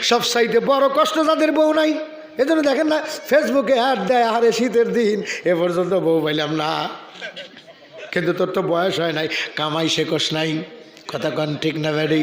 সবচাইতে বড় কষ্ট যাদের বউ নাই। এজন্য দেখেন না ফেসবুকে অ্যাড দেয়, আরে শীতের দিন এ পর্যন্ত বউ পাইলাম না। কিন্তু তোর তো বয়স হয় নাই, কামাই শেখস নাই। কথা কন ঠিক না বেড়ি?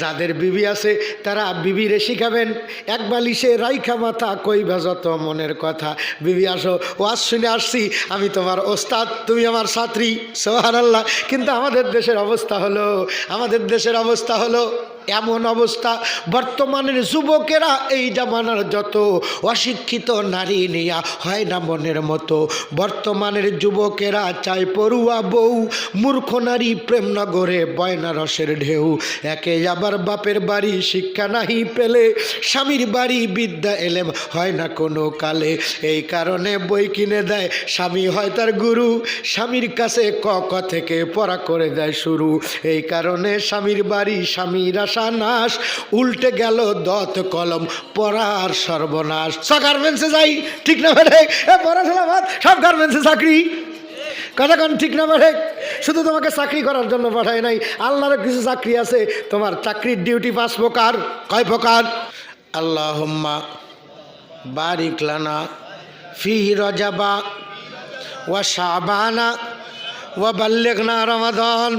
যাদের বিবি আছে তারা বিবিরে শিখাবেন, এক বালিশে রাইখা মাথা কইবা যত মনের কথা। বিবি আসো, ওয়াজ শুনে আসছি, আমি তোমার ওস্তাদ, তুমি আমার ছাত্রী, সুবহানাল্লাহ। কিন্তু আমাদের দেশের অবস্থা হলো এমন অবস্থা, বর্তমানের যুবকেরা এই জামানার যত অশিক্ষিত নারী নিয়া হয় না মনের মতো। বর্তমানের যুবকেরা চায় পড়ুয়া বউ, মূর্খ নারী প্রেমনগরে বয়না রসের ঢেউ। একে আবার বাপের বাড়ি শিক্ষা নাহি পেলে, স্বামীর বাড়ি বিদ্যা এলেম হয় না কোনো কালে। এই কারণে বই কিনে দেয় স্বামী, হয় তার গুরু, স্বামীর কাছে ক ক থেকে পড়া করে দেয় শুরু। এই কারণে স্বামীর বাড়ি স্বামীর নাশ, উল্টে গেল দত কলম পড়ার সর্বনাশ। সব গার্মেন্টসে যাই, ঠিক না বেড়ে? পড়াশোনা বাদ, সব গার্মেন্টসে চাকরি। কথা কন ঠিক না বেড়ে? শুধু তোমাকে চাকরি করার জন্য পাঠায় নাই, আল্লাহর কিছু চাকরি আছে। তোমার চাকরির ডিউটি 5 প্রকার। কয় প্রকার? আল্লাহুম্মা বারিক লানা ফি রজাবা ওয়া শাবানা ওয়া বাল্লিগনা রমাদান।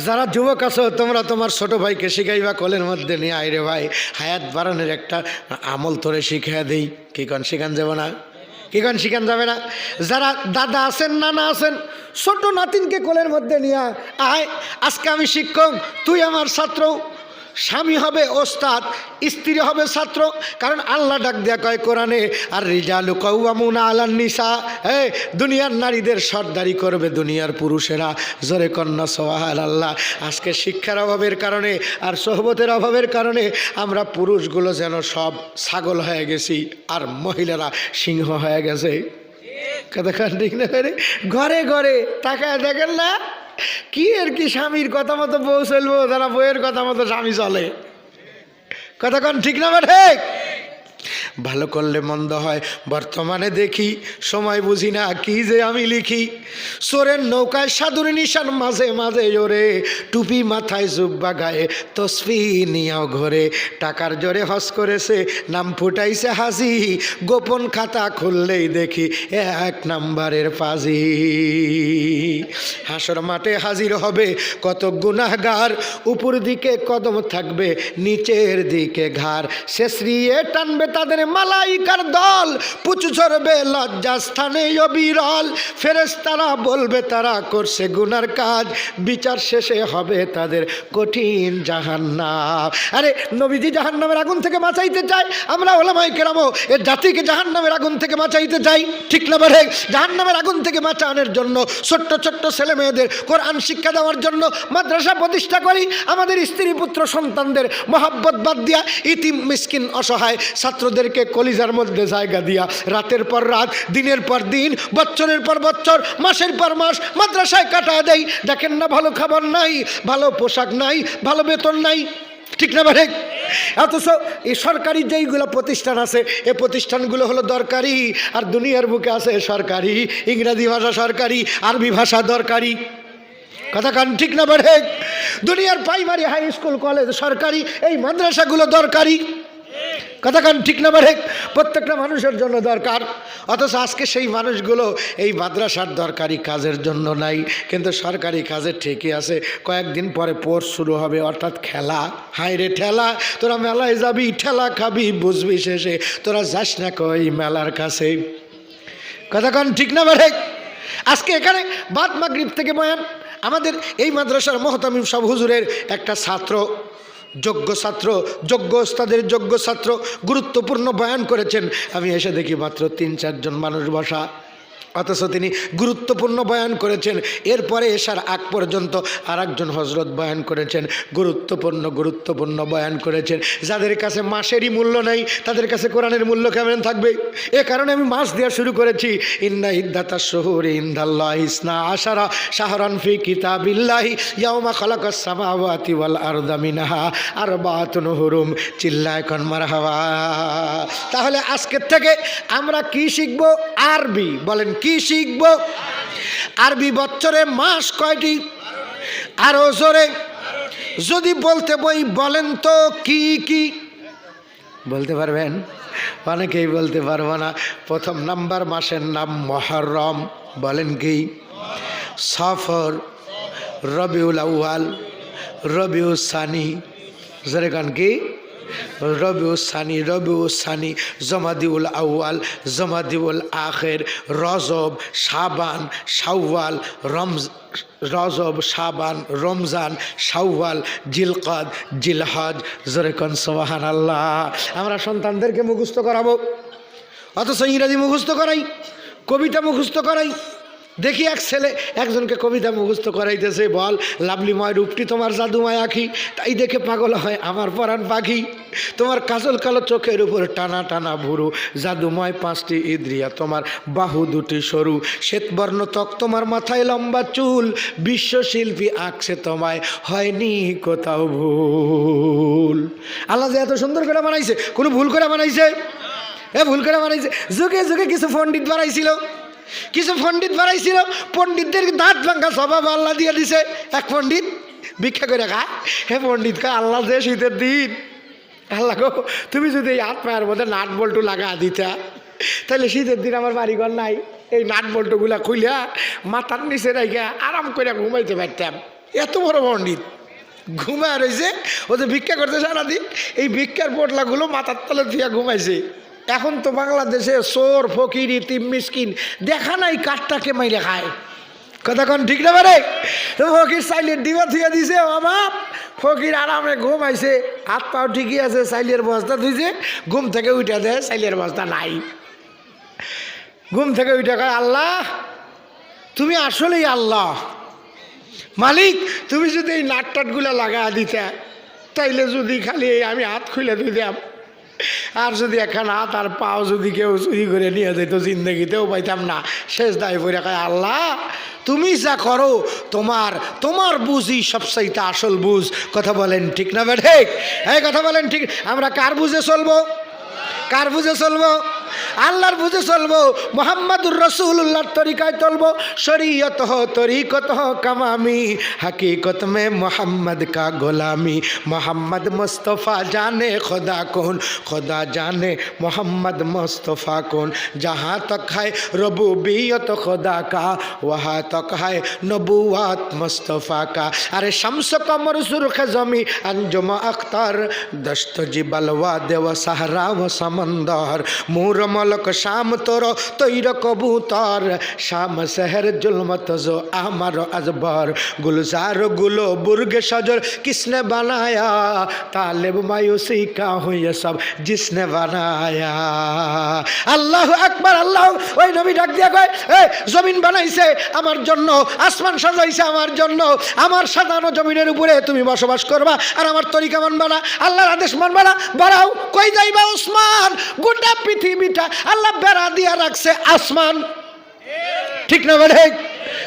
যারা যুবক আছো তোমরা তোমার ছোট ভাইকে শিখাইবা, কোলের মধ্যে নিয়ে আইরে ভাই হায়াত বাড়ানোর একটা আমল তোরে শিখাইয়া দেই। কি কন শিখান যাবে না? কি কন শিখান যাবে না? যারা দাদা আছেন, নানা আছেন, ছোট নাতিনকে কোলের মধ্যে নিয়ে আয়, আজকে আমি শিক্ষক, তুই আমার ছাত্র। স্বামী হবে ওস্তাদ, স্ত্রী হবে ছাত্র। কারণ আল্লাহ ডাক দেয়া কয় কোরআনে, আর রিজালু কাওয়ামুনা আলান নিসা, দুনিয়ার নারীদের সর্দারি করবে দুনিয়ার পুরুষেরা। জোরে কন্যা সুবহানাল্লাহ। আজকে শিক্ষার অভাবের কারণে আর সোহবতের অভাবের কারণে আমরা পুরুষগুলো যেন সব ছাগল হয়ে গেছি, আর মহিলারা সিংহ হয়ে গেছে। কথা ঠিক না? ঘরে ঘরে তাকায় দেখেন না, কি আর কি, স্বামীর কথা মতো বউ চলবো, যারা বউয়ের কথা মতো স্বামী চলে। কথা কন ঠিক না? ঠিক। ভালো করলে মন্দ হয়। বর্তমানে দেখি সময় বুঝি না কি যে আমি লিখি। চোরের নৌকায় সাধুর নিশান মাঝে মাঝে ওরে, টুপি মাথায় জুব্বা গায়ে তসবি নিয়াও ঘরে। টাকার জোরে হজ করেছে, নাম ফুটাইছে হাজি, গোপন খাতা খুললেই দেখি 1 নাম্বারের পাজি। হাসর মাঠে হাজির হবে কত গুনাহগার, উপর দিকে কদম থাকবে নিচের দিকে ঘাড়। শেষরিয়ে টানবে তাদের মালাইকার দল, পুচু ঝরবে লজ্জাস্থানে অবিরল। ফেরেশতারা বলবে তারা করছে গুনার কাজ, বিচার শেষে হবে তাদের কঠিন জাহান্নাম। আরে নবীজি জাহান্নামের আগুন থেকে বাঁচাইতে চায়, আমরা ওলামায়ে কেরামও এ জাতিকে জাহান্নামের আগুন থেকে বাঁচাইতে চাই, ঠিক না বলে? জাহান্নামের আগুন থেকে বাঁচানোর জন্য ছোট্ট ছোট্ট ছেলে মেয়েদের কোরআন শিক্ষা দেওয়ার জন্য মাদ্রাসা প্রতিষ্ঠা করি। আমাদের স্ত্রী পুত্র সন্তানদের মহাব্বত বাদ দিয়া ইতিম মিসকিন অসহায় ছাত্রদেরকে কলিজার মধ্যে জায়গা দিয়া রাতের পর রাত, দিনের পর দিন, বছরের পর বছর, মাসের পর মাস মাদ্রাসায় কাটায় দেয়। দেখেন না, ভালো খাবার নাই, ভালো পোশাক নাই, ভালো বেতন নাই, ঠিক না ভাই? অথচ এই সরকারি যেইগুলো প্রতিষ্ঠান আছে, এই প্রতিষ্ঠানগুলো হলো দরকারি, আর দুনিয়ার বুকে আছে সরকারি, ইংরেজি ভাষা সরকারি, আরবি ভাষা দরকারি। কথা কান ঠিক না ভাই? দুনিয়ার প্রাইমারি, হাই স্কুল, কলেজ সরকারি, এই মাদ্রাসাগুলো দরকারি। কথা কান ঠিক না ভাই? প্রত্যেকটা মানুষের জন্য দরকার। অথচ আজকে সেই মানুষগুলো এই মাদ্রাসার দরকারি কাজের জন্য নাই, কিন্তু সরকারি কাজে ঠিকই আছে। কয়েকদিন পরে পোর শুরু হবে, অর্থাৎ খেলা। হাই রে ঠেলা, তোরা মেলায় যাবি, ঠেলা খাবি, বুঝবি শেষে তোরা যাস না কই মেলার কাছে। কথা কান ঠিক না ভাই? আজকে এখানে বাদ মাগরিব থেকে বয়ান, আমাদের এই মাদ্রাসার মোহতামিম সাহেব হুজুরের একটা ছাত্র, যোগ্য ছাত্র, যোগ্য ওস্তাদের যোগ্য ছাত্র, গুরুত্বপূর্ণ বয়ান করেছেন। আমি এসে দেখি মাত্র 3-4 জন মানুষ বসা, অথচ তিনি গুরুত্বপূর্ণ বয়ান করেছেন। এরপরে এসার আগ পর্যন্ত আর একজন হজরত বয়ান করেছেন, গুরুত্বপূর্ণ বয়ান করেছেন। যাদের কাছে মাসেরই মূল্য নেই তাদের কাছে কোরআনের মূল্য কেমন থাকবে? এ কারণে আমি মাস দেওয়া শুরু করেছি। ইন্না ইদ্দাতাশ শুহুরি ইনদাল্লাহি 12 শাহরান ফি কিতাবিল্লাহি ইয়াউমা খালাকাস সামাওয়াতি ওয়াল আরদা মিনহা আরবাতুন হুরুম। চিল্লায় কোন মারহাবা। তাহলে আজকের থেকে আমরা কি শিখব? আরবি। বলেন কি শিখব? আরবি। বছরে মাস কয়টি? আরো জোরে যদি বলতে বই বলেন তো কি কি? বলতে পারবেন? অনেকেই বলতে পারবো না। প্রথম নাম্বার মাসের নাম মুহররম, বলেন কি? সফর, রবিউল আউয়াল, রবিউল সানি, যেরকম কি রবিউল সানি, রবিউল সানি, জমাদিউল আউয়াল, জমাদিউল আখির, রজব, শাবান, শাওয়াল, রজব, শাবান, রমজান, শাওয়াল, জিলকদ, জিলহজ। যেরকম সুবহানাল্লাহ। আমরা সন্তানদেরকে মুখস্থ করাবো, অথচ ইংরেজি মুখস্থ করাই, কবিতা মুখস্থ করাই। দেখি এক ছেলে একজনকে কবিতা মুখস্থ করাইতেছে, বল লাভলিময় রূপটি তোমার জাদুময় আঁখি, তাই দেখে পাগল হয় আমার পরাণ পাখি। তোমার কাজল কালো চোখের উপর টানা টানা ভুরু, জাদুময় 5টি ইন্দ্রিয়া, তোমার বাহু 2টি সরু, শ্বেতবর্ণ ত্বক, তোমার মাথায় লম্বা চুল, বিশ্বশিল্পী আঁকছে তোমায়, হয়নি কোথাও ভুল। আল্লাহ যে এত সুন্দর করে বানাইছে, কোনো ভুল করে বানাইছে? ভুল করে বানাইছে। যুগে যুগে কিছু পণ্ডিত বানাইছিল, কিছু পণ্ডিত বানাইছিল, পণ্ডিতদের দাঁত ভাঙ্গা স্বভাব আল্লাহ দিয়ে দিছে। এক পণ্ডিত ভিক্ষা করে খায়, পণ্ডিত খায়, আল্লাহ যে শীতের দিন, আল্লাহ গো তুমি যদি এই হাত পায়ের মধ্যে নাট বল্টু লাগা দিতা, তাহলে শীতের দিন আমার বাড়িঘর নাই, এই নাট বল্টুগুলা খুইলা মাথার নিচে রেখে আরাম করে ঘুমাইতে পারতাম। এত বড় পণ্ডিত ঘুমায় রয়েছে, ও যে ভিক্ষা করতে সারাদিন, এই ভিক্ষার পোটলাগুলো মাথার তলে দিয়ে ঘুমাইছে। এখন তো বাংলাদেশে চোর ফকির ইতিম মিসকিন দেখা নাই কাঠটাকে মাইরে খায়। কথা কন ঠিক না পারে? তো ফকির চাইলের ডিবা থুয়ে দিছে, অভাব ফকির আরামে ঘুমাইছে, হাত পাও ঠিকই আছে, চাইলের বস্তা ধুইছে, ঘুম থেকে উঠে দেয় চাইলের বস্তা নাই। ঘুম থেকে উঠে কয়, আল্লাহ তুমি আসলেই আল্লাহ মালিক, তুমি যদি এই নাট টাটগুলা লাগা দিতা, তাইলে যদি খালি আমি হাত খুলে দিতাম, আর যদি একখান হাত আর পাও যদি কেউ চুরি করে নিয়ে যেত, জিন্দগিতেও পাইতাম না। শেষ দায় পড়ে কয়, আল্লাহ তুমি যা করো তোমার বুঝই সবচাইতে আসল বুঝ। কথা বলেন ঠিক না ঠিক? এই কথা বলেন ঠিক। আমরা কার বুঝে চলবো? কার বুঝে চলবো? আল্লাহর বুঝে চলবো, মুহাম্মাদুর রাসূলুল্লাহর তরিকায় চলবো। শরীয়ত হো তরিকত হো কামামি, হकीकत में मोहम्मद का गुलामी। मोहम्मद मुस्तफ़ा जाने खुदा कौन, खुदा जाने मोहम्मद मुस्तफ़ा कौन। जहाँ तक है रबूबियत खुदा का, वहाँ तक है नबूवत मुस्तफ़ा का। अरे शम्स कमर सुर्ख जमी अंजुम अख्तर, दश्त जिबल वादे व सहरा व समंदर। मूर मलक शाम तोर तैर कबूतर, शाम शहर जुल्मत जो आमर अजबर। गुलजार गुलो बुर्ग शजर किसने बनाया, तालिब मायूसी का हूँ ये सब जिसने बनाया। আল্লাহু আকবার। আল্লাহ ওই নবী ডাক দিয়া কয়, জমিন বানাইছে আমার জন্য, আসমান সাজাইছে আমার জন্য, আমার সাজানো জমিনের উপরে তুমি বসবাস করবা আর আমার তরিকা মানবা না, আল্লাহর আদেশ মানবা না। বাড়াও কই যাইবা ওসমান? গোটা পৃথিবীটা আল্লাহ বেড়া দিয়া রাখছে আসমান, ঠিক না বলে?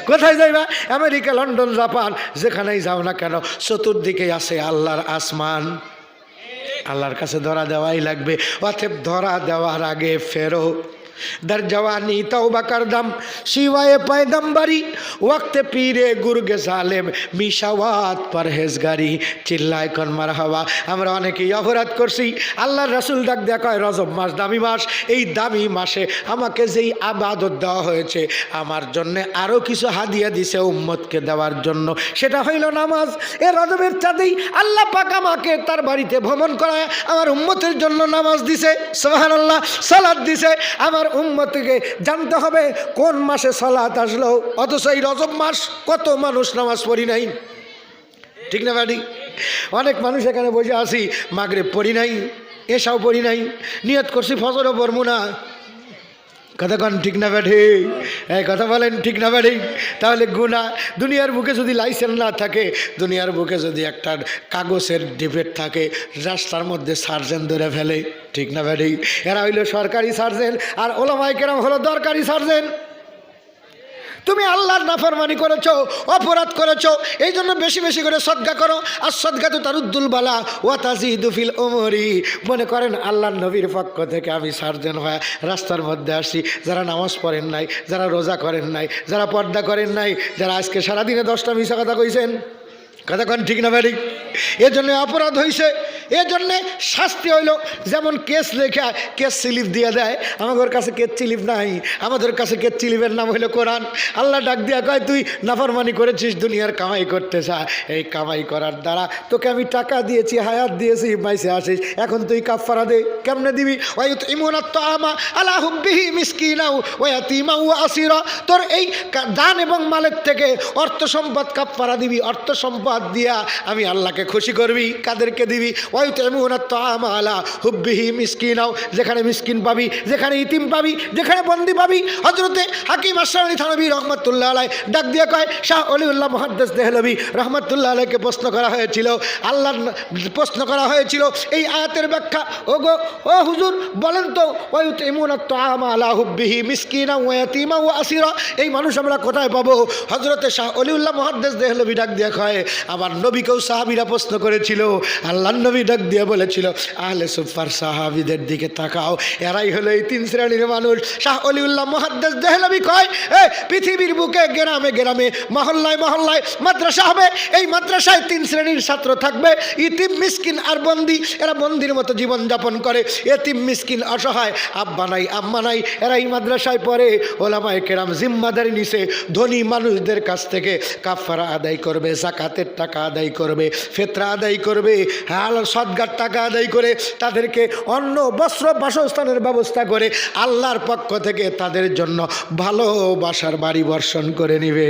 কোথায় যাইবা? আমেরিকা, লন্ডন, জাপান, যেখানেই যাও না কেন চতুর্দিকে আছে আল্লাহর আসমান। আল্লাহর কাছে ধরা দেওয়াই লাগবে। অতএব ধরা দেওয়ার আগে ফেরো। दर जवानी तौबा करदम शिवाय पैगम्बरी, वक्त पीरे गुर्गे जालेम मिशावात परहेजगारी। चिल्लाय कन मारहाबा। আমরা অনেকেই অপরাধ করছি। আল্লাহর রাসূল ডাক দেয়া কয়, রজব মাস দামি মাস, এই দামি মাসে আমাকে যেই আবাদত দেওয়া হয়েছে, আমার জন্য আরও কিছু হাদিয়া দিছে উম্মতকে দেওয়ার জন্য, সেটা হইল নামাজ। এ রজবের চাঁদেই আল্লাহ পাক আমাকে তার বাড়িতে ভ্রমণ করায় আমার উম্মতের জন্য নামাজ দিছে, সুবহানাল্লাহ, সালাত দিছে। আমার উম্মতকে জানতে হবে কোন মাসে সালাত আসলো, অথচ এই রজব মাস কত মানুষ নামাজ পড়ি নাই, ঠিক না বাড়ি? অনেক মানুষ এখানে বসে আছি, মাগরিব পড়ি নাই, এশাও পড়ি নাই, নিয়ত করছি ফজরও পড়বো না। কথা কন ঠিক না ব্যাঠি? এই কথা বলেন ঠিক না ব্যাঠি? তাহলে গুনাহ। দুনিয়ার বুকে যদি লাইসেন্স না থাকে, দুনিয়ার বুকে যদি একটা কাগজের ডিবেট থাকে, রাস্তার মধ্যে সার্জেন্ট ধরে ফেলে, ঠিক না ব্যাঠি? এরা হইল সরকারি সার্জেন্ট আর ওলামায়ে কেরাম হলো দরকারি সার্জেন্ট। তুমি আল্লাহর নাফরমানি করেছো, অপরাধ করেছো, এই জন্য বেশি বেশি করে সদকা করো। আর সদকা তো তারুদ্দুল বালা ওয়া তাজিদু ফিল উমরি। মনে করেন আল্লাহর নবীর পক্ষ থেকে আমি সার্জেন হয়ে রাস্তার মধ্যে আসি, যারা নামাজ পড়েন নাই, যারা রোজা করেন নাই, যারা পর্দা করেন নাই, যারা আজকে সারাদিনে 10টা মিশা কথা কইছেন, কতক্ষণ ঠিক না ভাই? এজন্য অপরাধ হইছে, এজন্যে শাস্তি হইল। যেমন কেস লেখা, কেস স্লিপ দিয়ে দেয়, আমাদের কাছে কেস স্লিপ নাই, আমাদের কাছে কেস স্লিপের নাম হইলো কোরআন। আল্লাহ ডাক দিয়া কয়, তুই নাফরমানি করেছিস, দুনিয়ার কামাই করতে চা, এই কামাই করার দ্বারা তোকে আমি টাকা দিয়েছি, হায়াত দিয়েছি, বাইসে আসিস, এখন তুই কাফারা দে। কেমনে দিবি? আলা হুব্বিহি মিসকিনাও ওয়া ইয়াতীমাও ওয়া আসীরা। তোর এই দান এবং মালের থেকে অর্থ সম্পদ কাফারা দিবি, অর্থ সম্পদ দিয়া আমি আল্লাহকে খুশি করবি। কাদেরকে দিবি? ওয়ায়ুতঈমুনা আত-তাআমা আলা হুব্বিহি মিসকিনাও, যেখানে মিসকিন পাবি, যেখানে ইতিম পাবি, যেখানে বন্দি পাবি। হযরতে হাকিম আশ-শামী থানভী রহমাতুল্লাহ আলাইহি ডাক দিয়ে কয়, শাহ ওলিউল্লাহ মুহাদ্দিস দেহলভী রহমাতুল্লাহ আলাইহিকে প্রশ্ন করা হয়েছিল, আল্লাহর প্রশ্ন করা হয়েছিল এই আয়াতের ব্যাখ্যা। ওগো ও হুজুর বলেন তো, ওয়ায়ুতঈমুনা আত-তাআমা আলা হুব্বিহি মিসকিনাও ওয়া ইয়াতীমা ওয়া আসীরা, এই মানুষ আমরা কোথায় পাবো? হযরতে শাহ ওলিউল্লাহ মুহাদ্দিস দেহলভী ডাক দিয়ে কয়, আমার নবীকেও সাহাবীরা প্রশ্ন করেছিল, আল্লাহর নবী ডাক দিয়ে বলেছিল, আহলে সুফার সাহাবীদের দিকে তাকাও, এরাই হলো এই তিন শ্রেণীর মানুষ। শাহ ওলিউল্লাহ মুহাদ্দিস দেহলভী কয়, পৃথিবীর বুকে গ্রামে গ্রামে মহল্লায় মহল্লায় মাদ্রাসা হবে, এই মাদ্রাসায় তিন শ্রেণীর ছাত্র থাকবে, ইতিম মিসকিন আর বন্দি। এরা বন্দির মতো জীবন যাপন করে, এতিম মিসকিন অসহায়, আব্বা নাই আম্মা নাই, এরা এই মাদ্রাসায় পড়ে। ওলামায়ে কেরাম জিম্মাদারি নিছে, ধনী মানুষদের কাছ থেকে কাফারা আদায় করবে, যাকাতের টাকা আদায় করবে, ফিতরা আদায় করবে, হালাল সদকার টাকা আদায় করে তাদেরকে অন্ন বস্ত্র বাসস্থানের ব্যবস্থা করে আল্লাহর পক্ষ থেকে তাদের জন্য ভালোবাসার বাড়ি বর্ষণ করে নিবে।